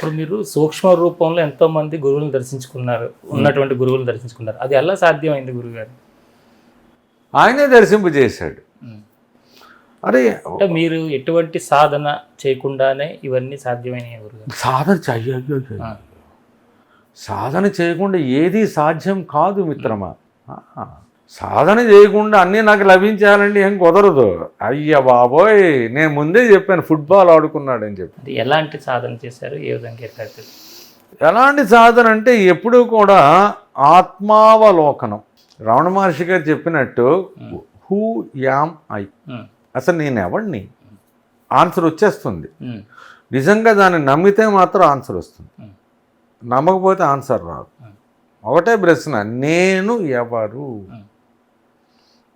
ఇప్పుడు మీరు సూక్ష్మ రూపంలో ఎంతో మంది గురువులను దర్శించుకున్నారు, ఉన్నటువంటి గురువులను దర్శించుకున్నారు. అది ఎలా సాధ్యమైంది గురువుగారు? ఆయనే దర్శింపజేశాడు. అరే అంటే మీరు ఎటువంటి సాధన చేయకుండానే ఇవన్నీ సాధ్యమైనవి గురుగారు? సాధన చేయకుండా ఏది సాధ్యం కాదు మిత్రమా. సాధన చేయకుండా అన్నీ నాకు లభించాలండి ఏం కుదరదు. అయ్య బాబోయ్, నేను ముందే చెప్పాను ఫుట్బాల్ ఆడుకున్నాడని చెప్పి. అది ఎలాంటి సాధన చేశారు, ఏ విధంగా చేశారు? ఎలాంటి సాధన అంటే ఎప్పుడూ కూడా ఆత్మావలోకనం. రమణ మహర్షి గారు చెప్పినట్టు హూ యామ్ ఐ, అసలు నేను ఎవడిని, ఆన్సర్ వచ్చేస్తుంది. నిజంగా దాన్ని నమ్మితే మాత్రం ఆన్సర్ వస్తుంది, నమ్మకపోతే ఆన్సర్ రాదు. ఒకటే ప్రశ్న, నేను ఎవరు,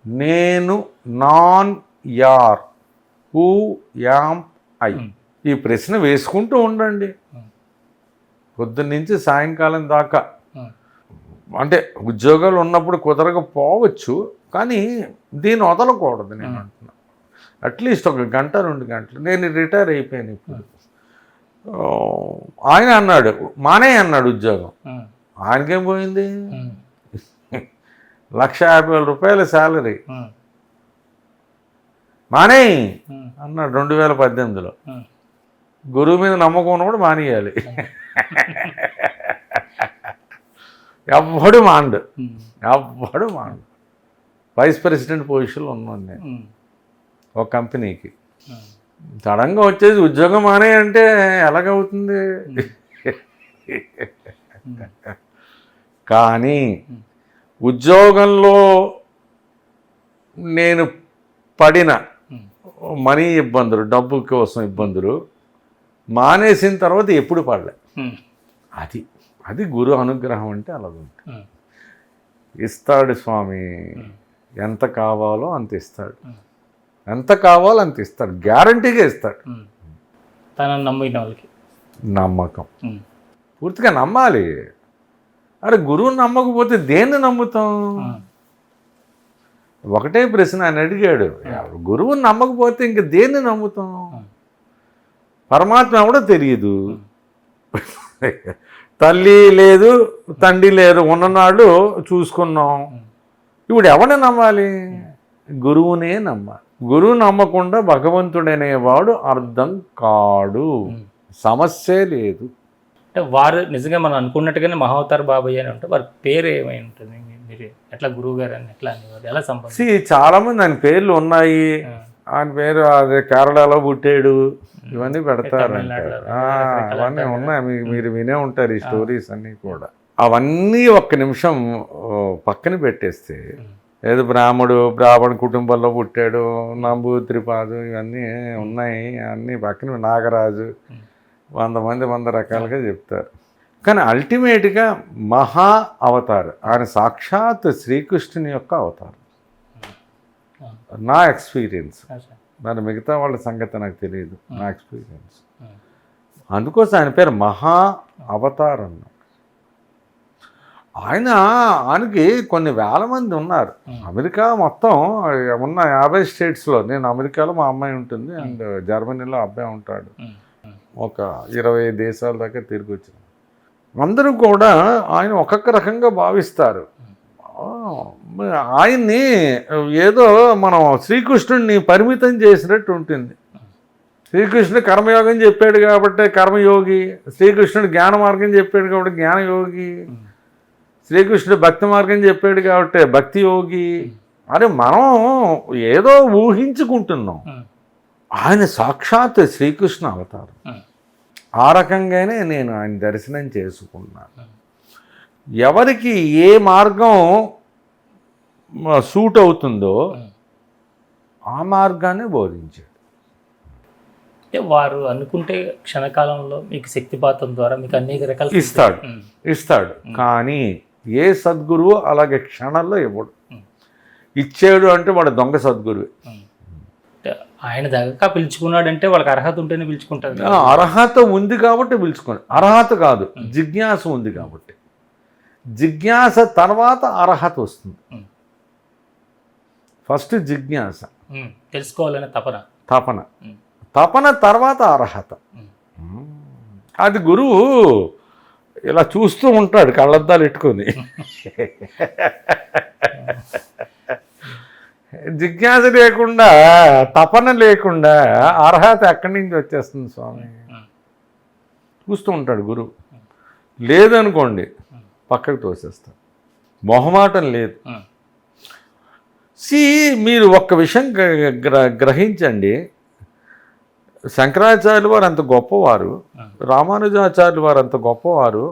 నేను నాన్ యార్, హూ యామ్ ఐ. ఈ ప్రశ్న వేసుకుంటూ ఉండండి పొద్దున్నుంచి సాయంకాలం దాకా. అంటే ఉద్యోగాలు ఉన్నప్పుడు కుదరకపోవచ్చు, కానీ దీన్ని వదలకూడదు. నేను అంటున్నా అట్లీస్ట్ 1 గంట 2 గంటలు. నేను రిటైర్ అయిపోయాను ఇప్పుడు. ఆయన అన్నాడు మానే అన్నాడు ఉద్యోగం. ఆయనకేం పోయింది, 1,50,000 రూపాయల శాలరీ. మానే అన్నాడు 2018లో. గురువు మీద నమ్మకం ఉన్నప్పుడు మానేయాలి. ఎవ్వడు మాండు. వైస్ ప్రెసిడెంట్ పొజిషన్లో ఉన్నాను నేను ఒక కంపెనీకి. సడన్గా వచ్చేసి ఉద్యోగం మానే అంటే ఎలాగవుతుంది? కానీ ఉద్యోగంలో నేను పడిన మనీ ఇబ్బందులు, డబ్బు కోసం ఇబ్బందులు మానేసిన తర్వాత ఎప్పుడు పడలే. అది గురు అనుగ్రహం అంటే అలా ఉంటుంది. ఇస్తాడు స్వామి, ఎంత కావాలో అంత ఇస్తాడు, ఎంత కావాలో అంత ఇస్తాడు, గ్యారంటీగా ఇస్తాడు. తనని నమ్మిన వాళ్ళకి నమ్మకం, పూర్తిగా నమ్మాలి. అరే గురువుని నమ్మకపోతే దేన్ని నమ్ముతాం? ఒకటే ప్రశ్న ఆయన అడిగాడు, గురువుని నమ్మకపోతే ఇంక దేన్ని నమ్ముతాం? పరమాత్మ ఎవడో తెలియదు, తల్లి లేదు తండ్రి లేదు, ఉన్ననాడు చూసుకున్నాం. ఇప్పుడు ఎవరిని నమ్మాలి? గురువునే నమ్మాలి. గురువు నమ్మకుండా భగవంతుడనేవాడు అర్థం కాడు, సమస్యే లేదు. అంటే వారు నిజంగా మనం అనుకున్నట్టుగానే మహావతార్ బాబాయ్ అని ఉంటే వారి పేరు ఏమై ఉంటుంది? మీరు ఎట్లా గురువు గారు అని ఎట్లా అనేవారు, ఎలా సంబంధం? చాలామంది ఆయన పేర్లు ఉన్నాయి. ఆయన పేరు అదే కేరళలో పుట్టాడు, ఇవన్నీ పెడతారు, అవన్నీ ఉన్నాయి. మీరు వినే ఉంటారు ఈ స్టోరీస్ అన్నీ కూడా. అవన్నీ ఒక్క నిమిషం పక్కన పెట్టేస్తే, ఏదో బ్రాహ్మణ కుటుంబంలో పుట్టాడు, నంబూత్రిపాదు, ఇవన్నీ ఉన్నాయి, అన్నీ పక్కన నాగరాజు, 100 మంది 100 రకాలుగా చెప్తారు. కానీ అల్టిమేట్గా మహా అవతార్ ఆయన సాక్షాత్ శ్రీకృష్ణుని యొక్క అవతారం, నా ఎక్స్పీరియన్స్. మరి మిగతా వాళ్ళ సంగతి నాకు తెలియదు, నా ఎక్స్పీరియన్స్. అందుకోసం ఆయన పేరు మహా అవతార్ అన్నాడు. ఆయనకి కొన్ని వేల మంది ఉన్నారు. అమెరికా మొత్తం ఉన్న 50 స్టేట్స్లో, నేను అమెరికాలో మా అమ్మాయి ఉంటుంది, అండ్ జర్మనీలో అబ్బాయి ఉంటాడు. ఒక 20 దేశాల దాకా తిరిగి వచ్చిన అందరూ కూడా ఆయన ఒక్కొక్క రకంగా భావిస్తారు. ఆయన్ని ఏదో మనం శ్రీకృష్ణుడిని పరిమితం చేసినట్టు ఉంటుంది. శ్రీకృష్ణుడు కర్మయోగం చెప్పాడు కాబట్టి కర్మయోగి, శ్రీకృష్ణుడు జ్ఞాన మార్గం చెప్పాడు కాబట్టి జ్ఞానయోగి, శ్రీకృష్ణుడు భక్తి మార్గం చెప్పాడు కాబట్టి భక్తి యోగి. అరే మనం ఏదో ఊహించుకుంటున్నాం, ఆయన సాక్షాత్ శ్రీకృష్ణ అవతారం. ఆ రకంగానే నేను ఆయన దర్శనం చేసుకున్నాను. ఎవరికి ఏ మార్గం సూట్ అవుతుందో ఆ మార్గాన్ని బోధించాడు. వారు అనుకుంటే క్షణకాలంలో మీకు శక్తిపాతం ద్వారా మీకు అనేక రకాల ఇస్తాడు. కానీ ఏ సద్గురువు అలాగే క్షణంలో ఇవ్వడు. ఇచ్చాడు అంటే వాడు దొంగ సద్గురువే. ఆయన దగ్గర పిలుచుకున్నాడంటే వాళ్ళకి అర్హత ఉంటేనే పిలుచుకుంటారు. అర్హత ఉంది కాబట్టి పిలుచుకోండి, అర్హత కాదు, జిజ్ఞాస ఉంది కాబట్టి. జిజ్ఞాస తర్వాత అర్హత వస్తుంది. ఫస్ట్ జిజ్ఞాస, తెలుసుకోవాలనే తపన తపన తర్వాత అర్హత. అది గురువు ఇలా చూస్తూ ఉంటాడు కళ్ళద్దాలు పెట్టుకొని. జిజ్ఞాస లేకుండా, తపన లేకుండా అర్హత ఎక్కడి నుంచి వచ్చేస్తుంది స్వామి? చూస్తూ ఉంటాడు గురువు. లేదనుకోండి పక్కకు తోసేస్తాడు. మొహమాటం లేదు. మీరు ఒక్క విషయం గ్రహించండి. శంకరాచార్యులు వారు అంత గొప్పవారు, రామానుజాచార్యులు వారు అంత గొప్పవారు,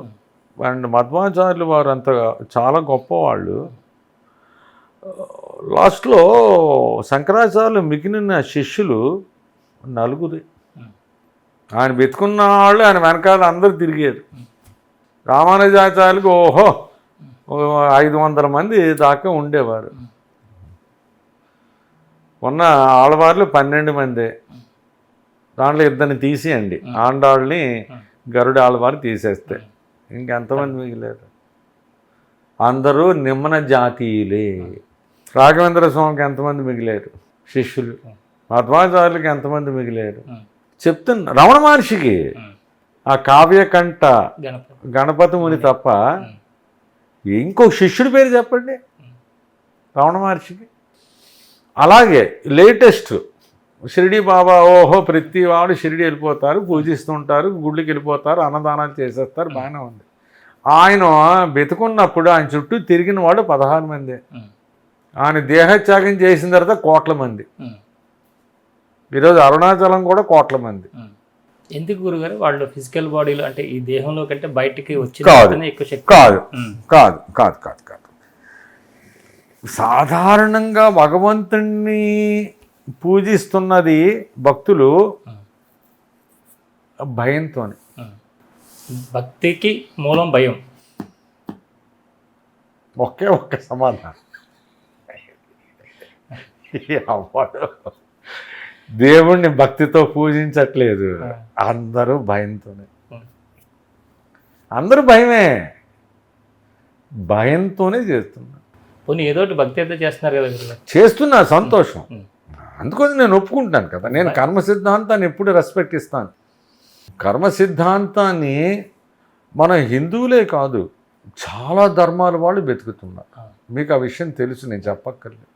అండ్ మధ్వాచార్యులు వారు అంత చాలా గొప్పవాళ్ళు. లాస్ట్లో శంకరాచార్యులు మిగిలిన శిష్యులు 4. ఆయన వెతుకున్న వాళ్ళు ఆయన వెనకాల అందరూ తిరిగారు. రామానుజాచార్యులకు 500 మంది దాకా ఉండేవారు. ఉన్న ఆడవాళ్ళు 12 మందే. దాంట్లో 2 తీసేయండి, ఆండాళ్ళని గరుడ ఆడవారు తీసేస్తే ఇంకెంతమంది మిగిలారు? అందరూ నిమ్మన జాతీయులే. రాఘవేంద్ర స్వామికి ఎంతమంది మిగిలారు శిష్యులు? మధ్వాచార్యులకి ఎంతమంది మిగిలారు? చెప్తున్నా. రమణ మహర్షికి ఆ కావ్యకంఠ గణపతి ముని తప్ప ఇంకో శిష్యుడి పేరు చెప్పండి రమణ మహర్షికి. అలాగే లేటెస్ట్ షిరిడి బాబా, ప్రతి వాడు షిరిడి వెళ్ళిపోతారు, పూజిస్తుంటారు, గుళ్ళకి వెళ్ళిపోతారు, అన్నదానాలు చేసేస్తారు, బాగానే ఉంది. ఆయన బెతుకున్నప్పుడు ఆయన చుట్టూ తిరిగిన వాడు 16 మంది. ఆయన దేహత్యాగం చేసిన తర్వాత కోట్ల మంది. ఈరోజు అరుణాచలం కూడా కోట్ల మంది. ఎందుకు గురుగారు వాళ్ళు ఫిజికల్ బాడీలో, అంటే ఈ దేహంలో కంటే బయటికి వచ్చి ఎక్కువ శక్తి? కాదు కాదు కాదు కాదు కాదు సాధారణంగా భగవంతుణ్ణి పూజిస్తున్నది భక్తులు భయంతోనే. భక్తికి మూలం భయం. ఒక్క సమాధానం. అవ్వడు దేవుణ్ణి భక్తితో పూజించట్లేదు, అందరూ భయంతోనే. అందరూ భయంతోనే చేస్తున్నారు. పోనీ ఏదో భక్తి అయితే చేస్తున్నారు కదా? చేస్తున్నా, సంతోషం. అందుకోసం నేను ఒప్పుకుంటాను కదా. నేను కర్మ సిద్ధాంతాన్ని ఎప్పుడు రెస్పెక్ట్ ఇస్తాను. కర్మ సిద్ధాంతాన్ని మన హిందువులే కాదు చాలా ధర్మాల వాళ్ళు వెతుకుతున్నారు. మీకు ఆ విషయం తెలుసు, నేను చెప్పక్కర్లేదు.